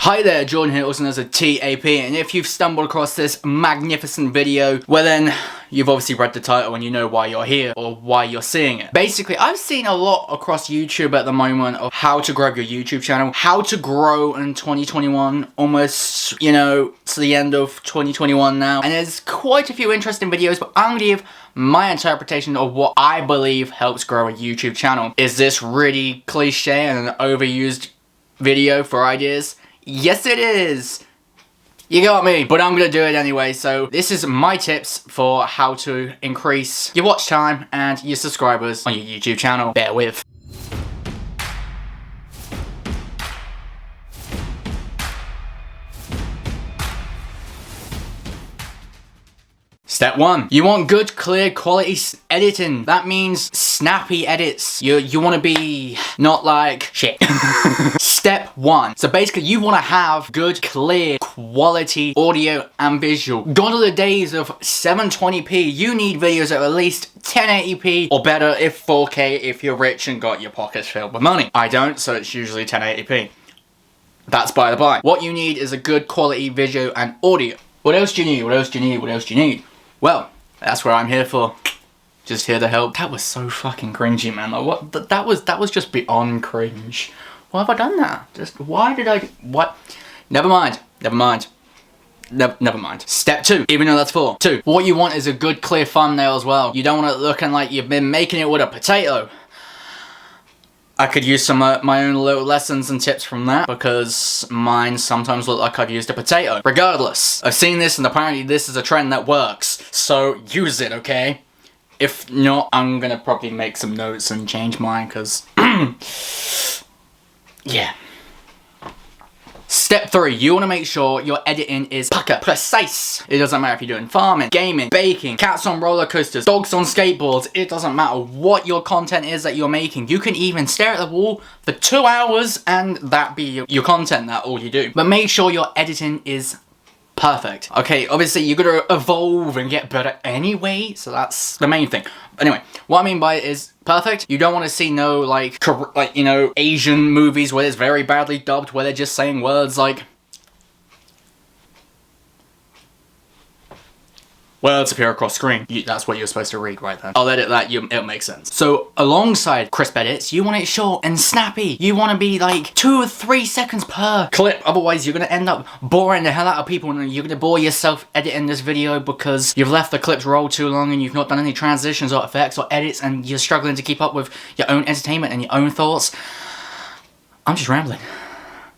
Hi there, Jordan here, also known as a TAP, and if you've stumbled across this magnificent video, well then, you've obviously read the title and you know why you're here, or why you're seeing it. Basically, I've seen a lot across YouTube at the moment of how to grow your YouTube channel, how to grow in 2021, almost, you know, to the end of 2021 now, and there's quite a few interesting videos, but I'm gonna give my interpretation of what I believe helps grow a YouTube channel. Is this really cliche and an overused video for ideas? Yes it is! You got me, but I'm gonna do it anyway. So this is my tips for how to increase your watch time and your subscribers on your YouTube channel. Bear with. Step 1. You want good, clear, quality editing. That means snappy edits. You want to be not like shit. Step 1. So basically you want to have good, clear, quality audio and visual. Gone are the days of 720p. You need videos at least 1080p or better if 4K if you're rich and got your pockets filled with money. I don't, so it's usually 1080p. That's by the by. What you need is a good quality video and audio. What else do you need? What else do you need? What else do you need? Well, that's what I'm here for. Just here to help. That was so fucking cringy, man. Like, what? That was just beyond cringe. Why have I done that? Just, why did I, what? Never mind. Never mind. Never mind. Step 2, even though that's 4. 2, what you want is a good clear thumbnail as well. You don't want it looking like you've been making it with a potato. I could use some of my own little lessons and tips from that, because mine sometimes look like I've used a potato. Regardless, I've seen this and apparently this is a trend that works, so use it, okay? If not, I'm gonna probably make some notes and change mine, because yeah. Step 3, you want to make sure your editing is pucker precise. It doesn't matter if you're doing farming, gaming, baking, cats on roller coasters, dogs on skateboards. It doesn't matter what your content is that you're making. You can even stare at the wall for 2 hours and that be your content, that's all you do. But make sure your editing is perfect. Okay, obviously you're gonna evolve and get better anyway, so that's the main thing. Anyway, what I mean by it is perfect. You don't want to see no like you know, Asian movies where it's very badly dubbed, where they're just saying words like words appear across screen. That's what you're supposed to read right then. I'll edit that, it'll make sense. So alongside crisp edits, you want it short and snappy. You want to be like 2 or 3 seconds per clip. Otherwise you're going to end up boring the hell out of people and you're going to bore yourself editing this video because you've left the clips roll too long and you've not done any transitions or effects or edits and you're struggling to keep up with your own entertainment and your own thoughts. I'm just rambling.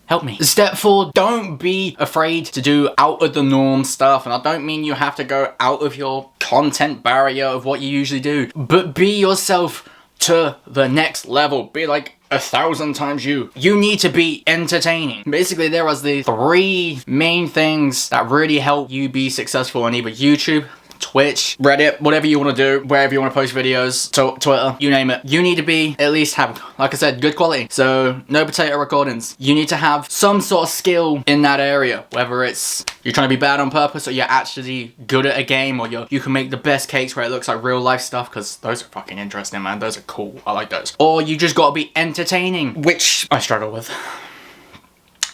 Help me. Step 4, don't be afraid to do out of the norm stuff. And I don't mean you have to go out of your content barrier of what you usually do. But be yourself to the next level. Be like 1,000 times you. You need to be entertaining. Basically, there are the 3 main things that really help you be successful on either YouTube, Twitch, Reddit, whatever you want to do, wherever you want to post videos, Twitter, you name it. You need to be, at least have, like I said, good quality. So, no potato recordings. You need to have some sort of skill in that area, whether it's you're trying to be bad on purpose or you're actually good at a game or you can make the best cakes where it looks like real life stuff, because those are fucking interesting, man. Those are cool. I like those. Or you just gotta be entertaining, which I struggle with.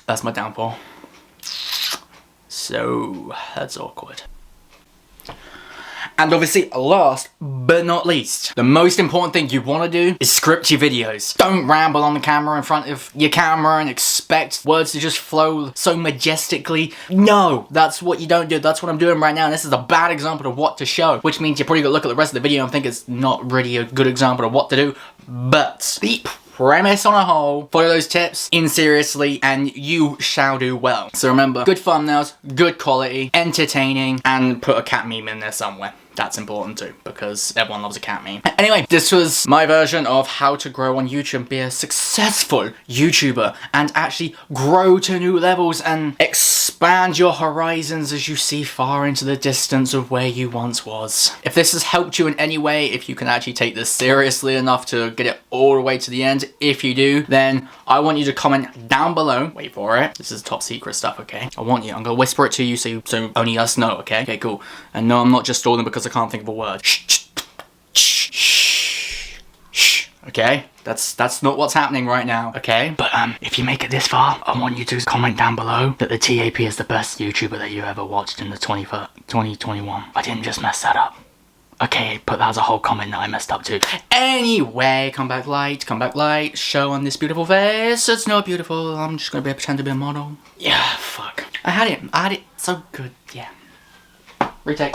That's my downfall. So, that's awkward. And obviously, last but not least, the most important thing you want to do is script your videos. Don't ramble on the camera in front of your camera and expect words to just flow so majestically. No, that's what you don't do. That's what I'm doing right now. And this is a bad example of what to show, which means you're probably going to look at the rest of the video and think it's not really a good example of what to do. But the premise on a whole, follow those tips in seriously and you shall do well. So remember, good thumbnails, good quality, entertaining, and put a cat meme in there somewhere. That's important too, because everyone loves a cat meme. Anyway, this was my version of how to grow on YouTube and be a successful YouTuber and actually grow to new levels and expand your horizons as you see far into the distance of where you once was. If this has helped you in any way, if you can actually take this seriously enough to get it all the way to the end, if you do, then I want you to comment down below. Wait for it. This is top secret stuff, okay? I'm gonna whisper it to you so only us know, okay? Okay, cool. And no, I'm not just stalling because I can't think of a word. Shh, shh, shh, shh, shh. Okay. okay? That's not what's happening right now, okay? But if you make it this far, I want you to comment down below that the TAP is the best YouTuber that you ever watched in the 2021. I didn't just mess that up. Okay, but that was a whole comment that I messed up too. Anyway, come back light, show on this beautiful face. It's not beautiful, I'm just gonna pretend to be a model. Yeah, fuck. I had it so good, yeah. Retake.